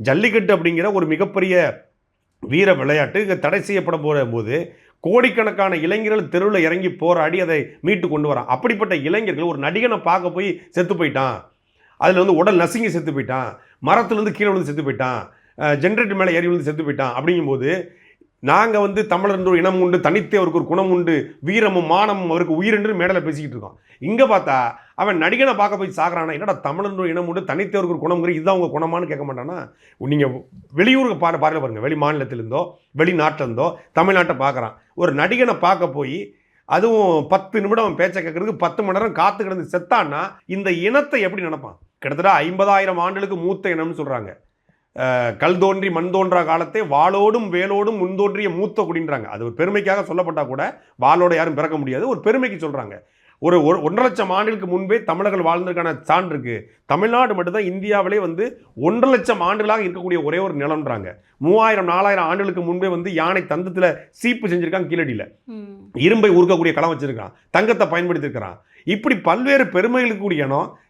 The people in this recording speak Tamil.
ஜல்லிக்கட்டு அப்படிங்கிற ஒரு மிகப்பெரிய வீர விளையாட்டு தடை செய்யப்பட போது கோடிக்கணக்கான இளைஞர்கள் தெருவில் இறங்கி போராடி அதை மீட்டு கொண்டு வரான். அப்படிப்பட்ட இளைஞர்கள் ஒரு நடிகனை பார்க்க போய் செத்து போயிட்டான், அதில் வந்து உடல் நசுங்கி செத்து போயிட்டான், மரத்துலேருந்து கீழே விழுந்து செத்து போயிட்டான், ஜென்ரேட்டர் மேலே ஏறி விழுந்து செத்து போயிட்டான் அப்படிங்கும்போது நாங்கள் வந்து தமிழர் என்று ஒரு இனம் உண்டு, தனித்து அவருக்கு ஒரு குணம் உண்டு, வீரமும் மானமும் அவருக்கு உயிர் என்று மேடையில் பேசிக்கிட்டு இருக்கோம். இங்கே பார்த்தா அவன் நடிகனை பார்க்க போய் சாகிறானா, என்னடா தமிழர் என்று ஒரு இனம் உண்டு, தனித்து அவருக்கு ஒரு குணம்ங்கிற இதுதான் உங்கள் குணமானு கேட்க மாட்டானா? நீங்கள் வெளியூருக்கு பாருங்கள் பாருங்கள், வெளி மாநிலத்திலிருந்தோ வெளிநாட்டிலிருந்தோ தமிழ்நாட்டை பார்க்குறான். ஒரு நடிகனை பார்க்க போய் அதுவும் 10 நிமிடம் அவன் பேச்சை கேட்கறதுக்கு 10 மணி நேரம் காத்து கிடந்து செத்தான்னா இந்த இனத்தை எப்படி நினைப்பான்? கிட்டத்தட்ட 50,000 ஆண்டுகளுக்கு மூத்த இனம்னு சொல்கிறாங்க. கல் தோன்றி மண் தோன்றா காலத்தை வாளோடும் வேலோடும் முன்தோன்றிய மூத்த குடின்றாங்க. அது ஒரு பெருமைக்காக சொல்லப்பட்டால் கூட வாளோட யாரும் பிறக்க முடியாது, ஒரு பெருமைக்கு சொல்கிறாங்க. ஒரு 1.5 லட்சம் ஆண்டுகளுக்கு முன்பே தமிழர்கள் வாழ்ந்ததுக்கான சான்று இருக்குது. தமிழ்நாடு மட்டும்தான் இந்தியாவிலே வந்து 1.5 லட்சம் ஆண்டுகளாக இருக்கக்கூடிய ஒரே ஒரு நிலம்ன்றாங்க. 3000-4000 ஆண்டுகளுக்கு முன்பே வந்து யானை தந்தத்தில் சீப்பு செஞ்சுருக்காங்க, கீழடியில் இரும்பை உருக்கக்கூடிய களம் வச்சிருக்கான், தங்கத்தை பயன்படுத்தியிருக்கிறான். இப்படி பல்வேறு பெருமைகளுக்கு கூடிய இனம்